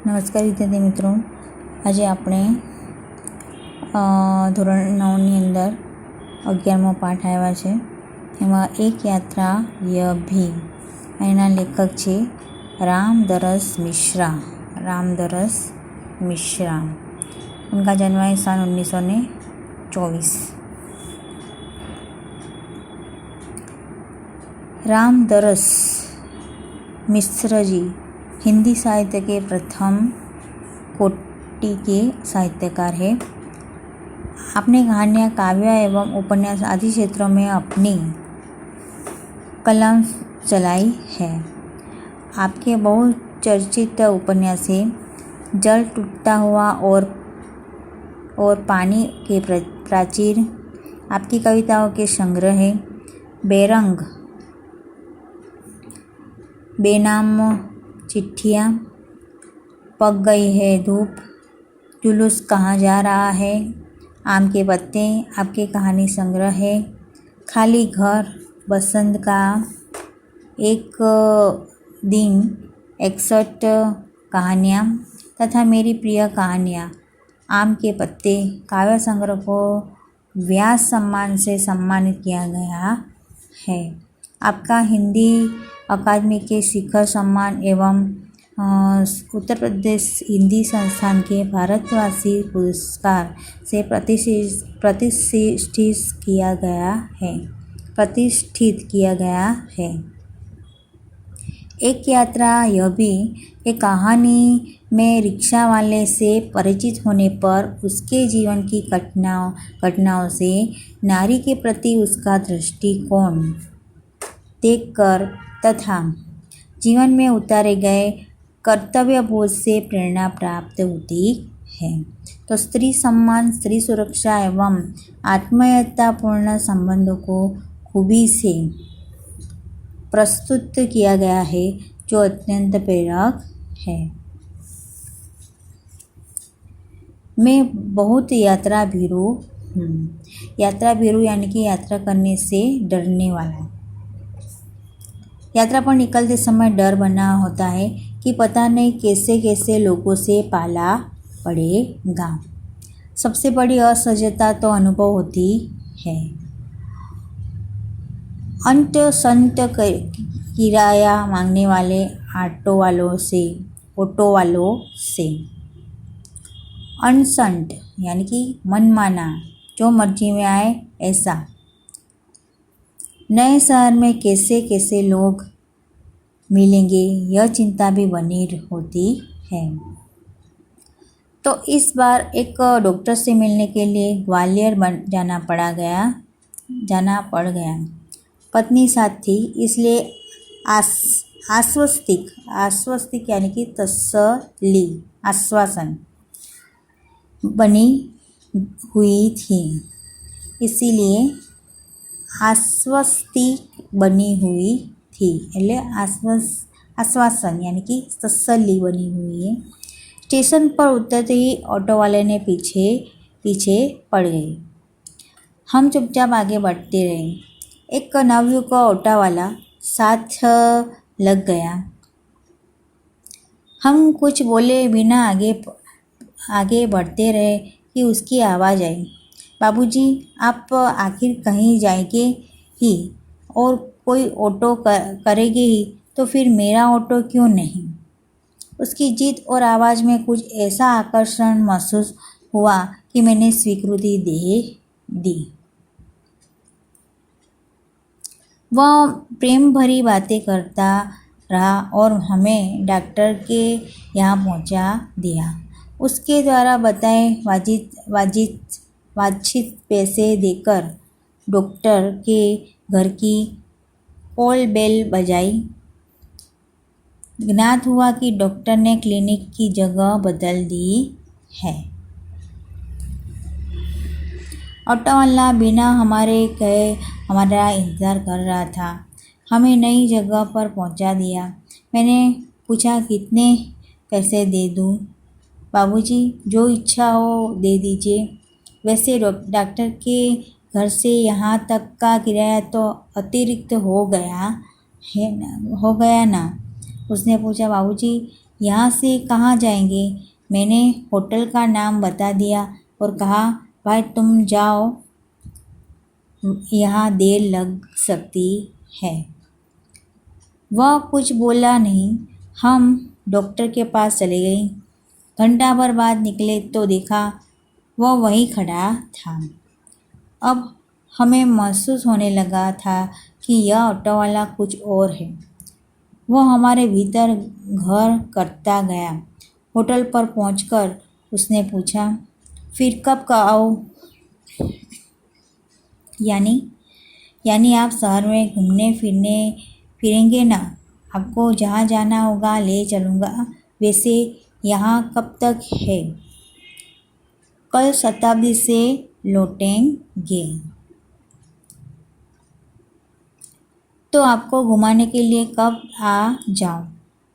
નમસ્કાર વિદ્યાર્થી મિત્રો, આજે આપણે ધોરણ 9ની અંદર 11મો પાઠ આવ્યા છે. એમાં એક યાત્રા યભી. એના લેખક છે रामदरस मिश्रा. रामदरस मिश्रा. उनका जन्म है सन 1924. रामदरस मिश्र जी हिंदी साहित्य के प्रथम कोटि के साहित्यकार हैं. आपने कहानियाँ, काव्य एवं उपन्यास आदि क्षेत्रों में अपनी कलम चलाई है. आपके बहुचर्चित उपन्यास हैं जल टूटता हुआ और पानी के प्राचीर. आपकी कविताओं के संग्रह है बेरंग, बेनाम चिट्ठियाँ, पक गई है धूप, जुलूस कहाँ जा रहा है, आम के पत्ते. आपके कहानी संग्रह है खाली घर, बसंत का एक दिन, 61 कहानियाँ तथा मेरी प्रिय कहानियाँ. आम के पत्ते काव्य संग्रह को व्यास सम्मान से सम्मानित किया गया है. आपका हिंदी अकादमी के शिखर सम्मान एवं उत्तर प्रदेश हिंदी संस्थान के भारतवासी पुरस्कार से प्रतिष्ठित किया गया है. एक यात्रा यभी. एक कहानी में रिक्शा वाले से परिचित होने पर उसके जीवन की घटनाओं से नारी के प्रति उसका दृष्टिकोण देखकर तथा जीवन में उतारे गए कर्तव्य बोझ से प्रेरणा प्राप्त होती है. तो स्त्री सम्मान, स्त्री सुरक्षा एवं आत्मीयतापूर्ण संबंधों को खूबी से प्रस्तुत किया गया है जो अत्यंत प्रेरक है. मैं बहुत यात्रा भीरू हूँ. यात्रा भीरू यानी कि यात्रा करने से डरने वाला. यात्रा पर निकलते समय डर बना होता है कि पता नहीं कैसे कैसे लोगों से पाला पड़ेगा. सबसे बड़ी असहजता तो अनुभव होती है. अंत संत किराया मांगने वाले ऑटो वालों से. अनसंट यानी कि मनमाना, जो मर्जी में आए ऐसा. नए शहर में कैसे कैसे लोग मिलेंगे, यह चिंता भी बनी होती है. तो इस बार एक डॉक्टर से मिलने के लिए ग्वालियर जाना पड़ गया. पत्नी साथ थी, इसलिए आश्वस्तिक यानी कि तसल्ली, आश्वासन बनी हुई थी. इसीलिए आश्वस्तिक बनी हुई थी એટલે आश्वासन यानी कि तसल्ली बनी हुई है. स्टेशन पर उतरते ही ऑटो वाले ने पीछे पड़ गए. हम चुपचाप आगे बढ़ते रहे. एक नवयुवक ऑटो वाला साथ लग गया. हम कुछ बोले बिना आगे बढ़ते रहे कि उसकी आवाज़ आई, बाबूजी आप आखिर कहीं जाएंगे ही और कोई ऑटो करेंगे ही, तो फिर मेरा ऑटो क्यों नहीं. उसकी जिद और आवाज़ में कुछ ऐसा आकर्षण महसूस हुआ कि मैंने स्वीकृति दे दी. वह प्रेम भरी बातें करता रहा और हमें डॉक्टर के यहाँ पहुँचा दिया. उसके द्वारा बताए वांछित पैसे देकर डॉक्टर के घर की कॉल बेल बजाई. ज्ञात हुआ कि डॉक्टर ने क्लिनिक की जगह बदल दी है. ऑटो वाला बिना हमारे कहे हमारा इंतज़ार कर रहा था. हमें नई जगह पर पहुंचा दिया. मैंने पूछा कितने पैसे दे दूं. बाबूजी जो इच्छा हो दे दीजिए. वैसे डॉक्टर के घर से यहाँ तक का किराया तो अतिरिक्त हो गया ना. उसने पूछा बाबूजी यहाँ से कहाँ जाएंगे? मैंने होटल का नाम बता दिया और कहा, भाई तुम जाओ, यहाँ देर लग सकती है। वह कुछ बोला नहीं। हम डॉक्टर के पास चले गए। घंटा भर बाद निकले तो देखा वह वहीं खड़ा था। अब हमें महसूस होने लगा था कि यह ऑटो वाला कुछ और है। वह हमारे भीतर घर करता गया। होटल पर पहुंचकर उसने पूछा, फिर कब का आओ? यानी आप शहर में घूमने फिरेंगे ना? आपको जहाँ जाना होगा ले चलूँगा। वैसे यहाँ कब तक है? कल शताब्दी से लौटेंगे। तो आपको घुमाने के लिए कब आ जाऊँ?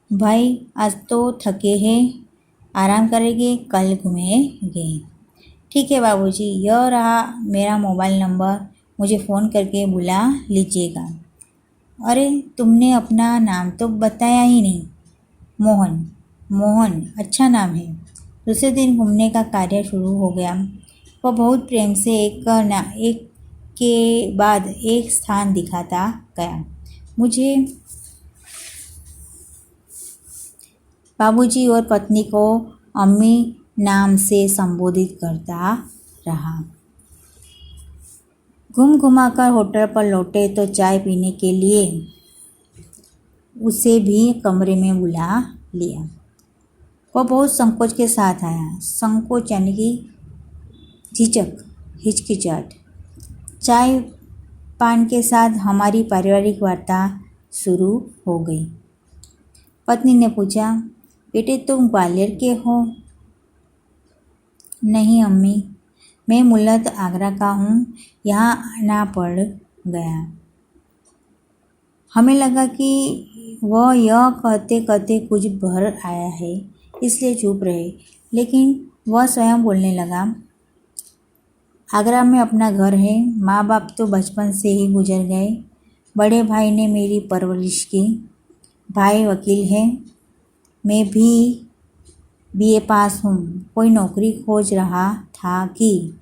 भाई आज तो थके हैं, आराम करेंगे, कल घूमेंगे। ठीक है बाबूजी, यह रहा मेरा मोबाइल नंबर, मुझे फ़ोन करके बुला लीजिएगा। अरे तुमने अपना नाम तो बताया ही नहीं। मोहन। मोहन अच्छा नाम है। दूसरे दिन घूमने का कार्य शुरू हो गया। वह बहुत प्रेम से एक के बाद एक स्थान दिखाता गया। मुझे बाबूजी और पत्नी को अम्मी नाम से संबोधित करता रहा। घूम घुमाकर होटल पर लौटे तो चाय पीने के लिए उसे भी कमरे में बुला लिया। वह बहुत संकोच के साथ आया। संकोच यानी कि झिझक, हिचकिचाहट। चाय पान के साथ हमारी पारिवारिक वार्ता शुरू हो गई। पत्नी ने पूछा, बेटे तुम ग्वालियर के हो? नहीं अम्मी, मैं मूलत आगरा का हूँ, यहाँ आना पड़ गया। हमें लगा कि वह यह कहते कहते कुछ भर आया है, इसलिए चुप रहे, लेकिन वह स्वयं बोलने लगा, आगरा में अपना घर है, माँ बाप तो बचपन से ही गुजर गए। बड़े भाई ने मेरी परवरिश की। भाई वकील है, मैं भी बीए पास हूँ। कोई नौकरी खोज रहा था कि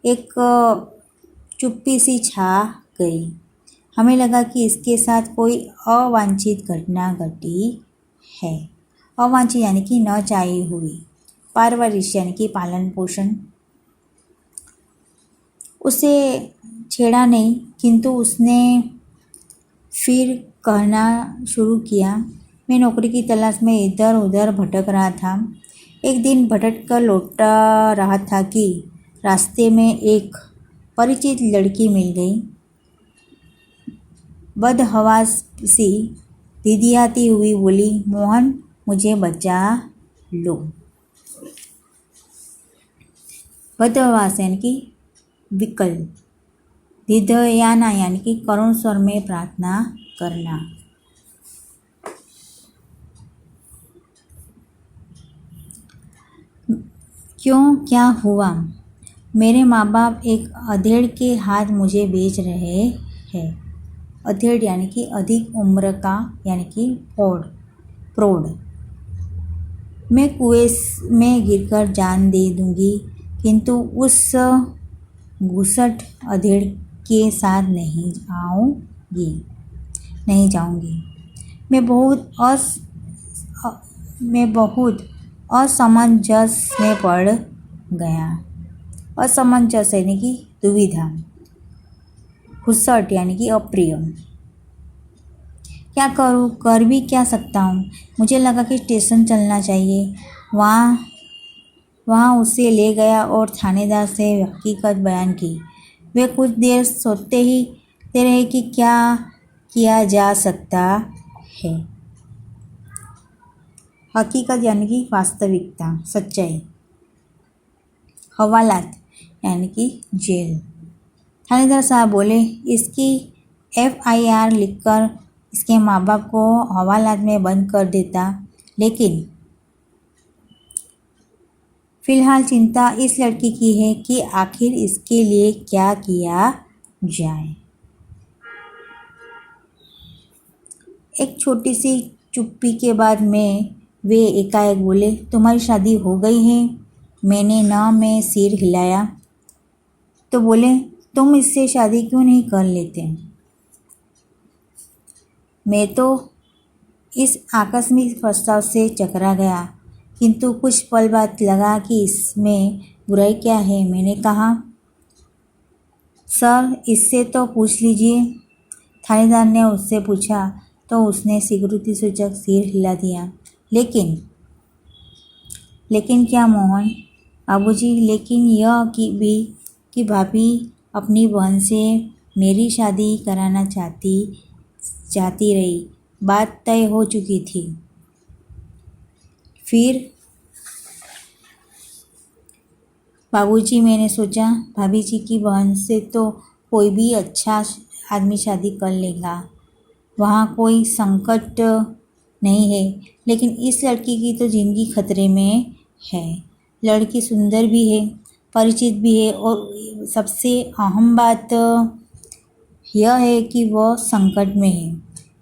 एक चुप्पी सी छा गई। हमें लगा कि इसके साथ कोई अवांछित घटना घटी है। अवांछित यानी कि न चाही हुई। परवरिश यानी कि पालन पोषण। उसे छेड़ा नहीं, किंतु उसने फिर कहना शुरू किया, मैं नौकरी की तलाश में इधर उधर भटक रहा था। एक दिन भटक कर लौटा रहा था कि रास्ते में एक परिचित लड़की मिल गई। बदहवास सी धिधियाती हुई बोली, मोहन मुझे बचा लो। बदहवास यानी कि विकल। धिधयाना यानी कि करुण स्वर में प्रार्थना करना। क्यों, क्या हुआ? मेरे माँ बाप एक अधेड़ के हाथ मुझे बेच रहे हैं। अधेड़ यानी कि अधिक उम्र का यानी कि प्रौढ़। मैं कुएं में गिरकर जान दे दूंगी, किंतु उस घुसट अधेड़ के साथ नहीं जाऊंगी। मैं बहुत असमंजस में पड़ गया। असमंजस यानी कि दुविधा। घुसट यानी कि अप्रिय। क्या करूं, कर भी क्या सकता हूं? मुझे लगा कि स्टेशन चलना चाहिए। वहाँ उसे ले गया और थानेदार से हकीकत बयान की। वे कुछ देर सोचते रहे कि क्या किया जा सकता है। हकीकत यानी कि वास्तविकता, सच्चाई। हवालात यानी कि जेल। थानेदार साहब बोले, इसकी FIR लिखकर इसके माँ बाप को हवालात में बंद कर देता, लेकिन फिलहाल चिंता इस लड़की की है कि आखिर इसके लिए क्या किया जाए। एक छोटी सी चुप्पी के बाद मैं वे एकाएक बोले, तुम्हारी शादी हो गई है? मैंने न में सिर हिलाया। तो बोले, तुम इससे शादी क्यों नहीं कर लेते? मैं तो इस आकस्मिक प्रस्ताव से चकरा गया, किंतु कुछ पल बाद लगा कि इसमें बुराई क्या है। मैंने कहा, सर इससे तो पूछ लीजिए। थानेदार ने उससे पूछा तो उसने स्वीकृति सूचक सिर हिला दिया। लेकिन क्या मोहन? बाबूजी, लेकिन यह कि भाभी अपनी बहन से मेरी शादी कराना चाहती रही। बात तय हो चुकी थी। फिर बाबूजी, मैंने सोचा भाभी जी की बहन से तो कोई भी अच्छा आदमी शादी कर लेगा, वहाँ कोई संकट नहीं है। लेकिन इस लड़की की तो ज़िंदगी खतरे में है। लड़की सुंदर भी है, परिचित भी है, और सबसे अहम बात यह है कि वह संकट में है।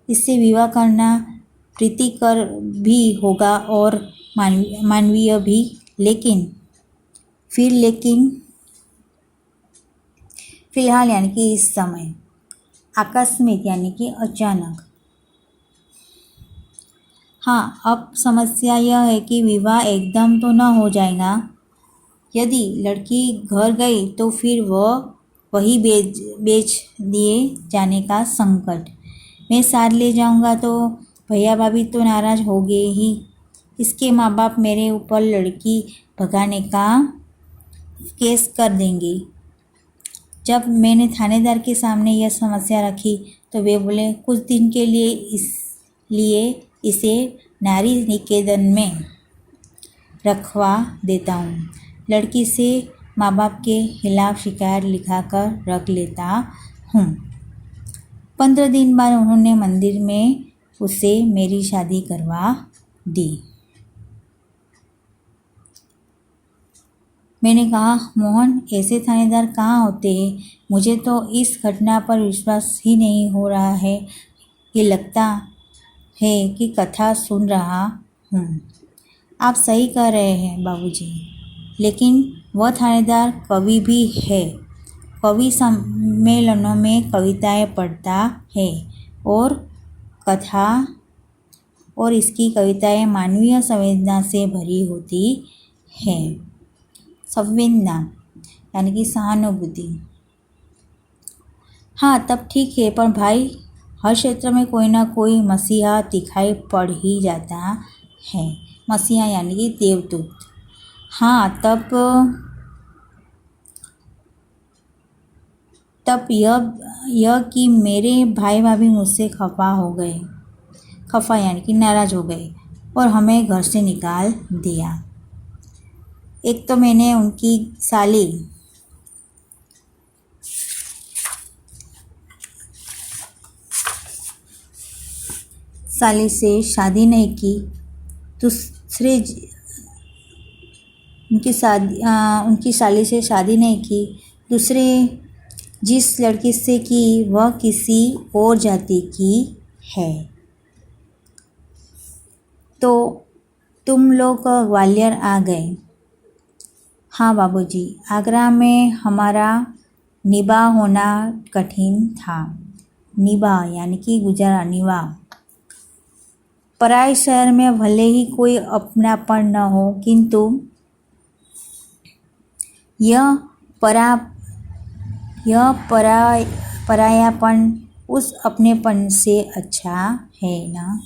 इससे विवाह करना प्रीतिकर भी होगा और मानवीय भी। लेकिन फिलहाल यानी कि इस समय आकस्मिक यानी कि अचानक। हाँ, अब समस्या यह है कि विवाह एकदम तो न हो जाएगा। यदि लड़की घर गई तो फिर वह वही बेच दिए जाने का संकट। मैं साथ ले जाऊंगा तो भैया भाभी तो नाराज़ होंगे ही। इसके माँ बाप मेरे ऊपर लड़की भगाने का केस कर देंगे। जब मैंने थानेदार के सामने यह समस्या रखी तो वे बोले, कुछ दिन के लिए इसे नारी निकेतन में रखवा देता हूँ। लड़की से माँ बाप के खिलाफ शिकायत लिखाकर रख लेता हूँ। 15 दिन बाद उन्होंने मंदिर में उससे मेरी शादी करवा दी। मैंने कहा, मोहन, ऐसे थानेदार कहाँ होते हैं? मुझे तो इस घटना पर विश्वास ही नहीं हो रहा है। ये लगता है कि कथा सुन रहा हूँ। आप सही कह रहे हैं बाबूजी, लेकिन वह थानेदार कवि भी है। कवि सम्मेलनों में कविताएं पढ़ता है और इसकी कविताएं मानवीय संवेदना से भरी होती है। संवेदना यानी कि सहानुभूति। हाँ, तब ठीक है, पर भाई हर क्षेत्र में कोई ना कोई मसीहा दिखाई पड़ ही जाता है। मसीहा यानी कि देवदूत। हाँ, तब यह कि मेरे भाई भाभी मुझसे खफा यानी कि नाराज़ हो गए और हमें घर से निकाल दिया। एक तो मैंने उनकी साली से शादी नहीं की। उनकी साली से शादी नहीं की। दूसरे जिस लड़की से की वह किसी और जाति की है। तो तुम लोग ग्वालियर आ गए? हाँ बाबूजी, आगरा में हमारा निभा होना कठिन था। निभा यानी कि गुजारा, निभा। पराए शहर में भले ही कोई अपनापन न हो, किंतु यह परायापन उस अपनेपन से अच्छा है ना,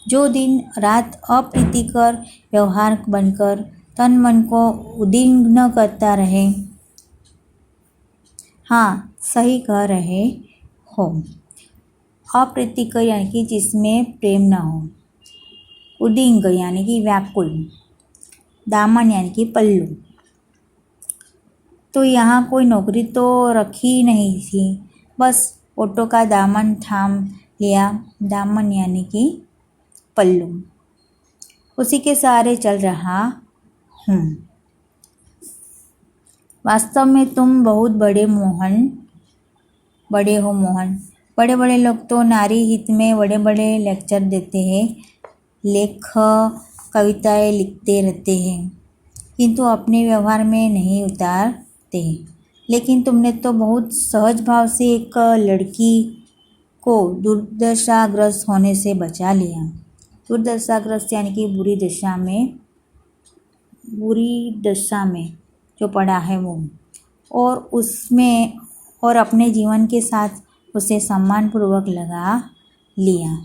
जो दिन रात अप्रीतिकर व्यवहार बनकर तन मन को उद्विग्न करता रहे। हाँ, सही कह रहे हो। अप्रीतिकर यानी कि जिसमें प्रेम न हो। उद्विग्न यानी कि व्याकुल। दामन यानी कि पल्लू। तो यहाँ कोई नौकरी तो रखी नहीं थी, बस ऑटो का दामन थाम लिया। दामन यानी कि पल्लू, उसी के सहारे चल रहा हूँ। वास्तव में तुम बहुत बड़े हो मोहन। बड़े लोग तो नारी हित में बड़े लेक्चर देते हैं। कविताएं लिखते रहते हैं, किंतु अपने व्यवहार में नहीं उतारते। लेकिन तुमने तो बहुत सहज भाव से एक लड़की को दुर्दशाग्रस्त होने से बचा लिया। दुर्दशाग्रस्त यानी कि बुरी दशा में जो पड़ा है वो, और उसमें और अपने जीवन के साथ उसे सम्मानपूर्वक लगा लिया।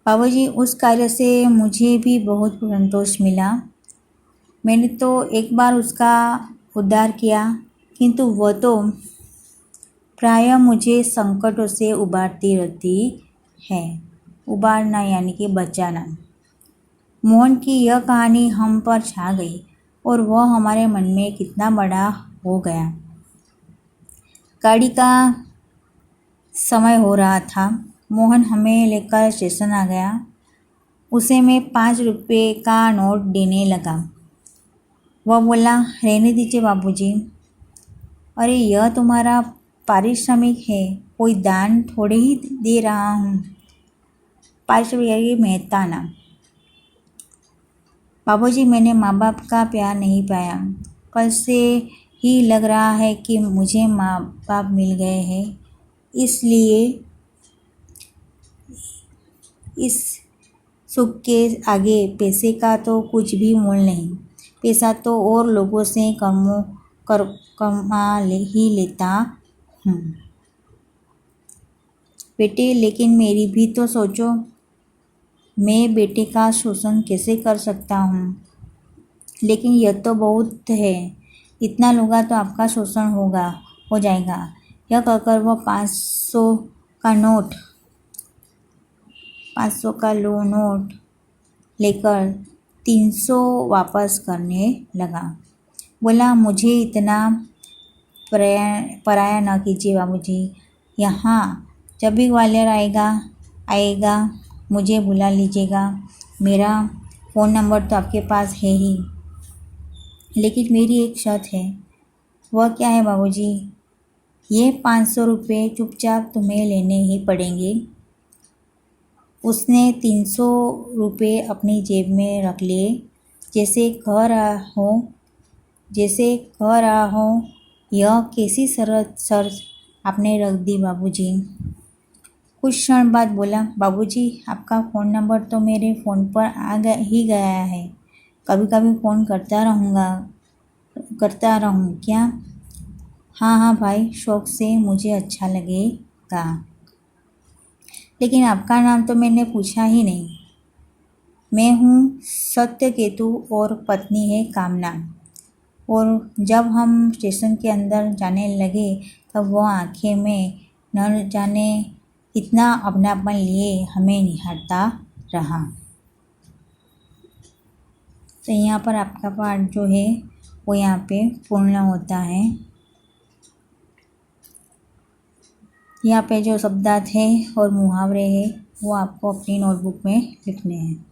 बाबूजी, उस कार्य से मुझे भी बहुत संतोष मिला। मैंने तो एक बार उसका उद्धार किया, किंतु वह तो प्रायः मुझे संकटों से उबारती रहती है। उबारना यानी कि बचाना। मोहन की यह कहानी हम पर छा गई और वह हमारे मन में कितना बड़ा हो गया। गाड़ी का समय हो रहा था। मोहन हमें लेकर स्टेशन आ गया। उसे मैं 5 रुपये का नोट देने लगा। वह बोला, रहने दीजिए बाबूजी। अरे, यह तुम्हारा पारिश्रमिक है, कोई दान थोड़े ही दे रहा हूँ। पारिश्रमिक यानी मेहताना। बाबूजी, मैंने माँ बाप का प्यार नहीं पाया। कल से ही लग रहा है कि मुझे माँ बाप मिल गए हैं, इसलिए इस सुख के आगे पैसे का तो कुछ भी मोल नहीं। पैसा तो और लोगों से कमा ही लेता हूँ। बेटे, लेकिन मेरी भी तो सोचो। मैं बेटे का शोषण कैसे कर सकता हूँ? लेकिन यह तो बहुत है, इतना लूँगा तो आपका शोषण हो जाएगा। यह कहकर वह 500 का नोट लेकर 300 वापस करने लगा। बोला, मुझे इतना पराया न कीजिए बाबूजी। यहाँ जब भी ग्वालियर आएगा मुझे बुला लीजिएगा। मेरा फ़ोन नंबर तो आपके पास है ही। लेकिन मेरी एक शर्त है। वह क्या है बाबूजी? ये 500 रुपये चुपचाप तुम्हें लेने ही पड़ेंगे। उसने 300 रुपये अपनी जेब में रख लिए। जैसे कह रहा हो, यह कैसी शर्त आपने रख दी बाबूजी? कुछ क्षण बाद बोला, बाबूजी, आपका फ़ोन नंबर तो मेरे फ़ोन पर ही गया है। कभी कभी फ़ोन करता रहूँ क्या? हाँ भाई, शौक़ से, मुझे अच्छा लगेगा। लेकिन आपका नाम तो मैंने पूछा ही नहीं। मैं हूँ सत्यकेतु और पत्नी है कामना। और जब हम स्टेशन के अंदर जाने लगे तब वह आंखें में न जाने इतना अपनापन लिए हमें निहारता रहा। तो यहाँ पर आपका पाठ जो है वो यहाँ पे पूर्ण होता है। यहाँ पे जो शब्दार्थ है और मुहावरे हैं वो आपको अपनी नोटबुक में लिखने हैं।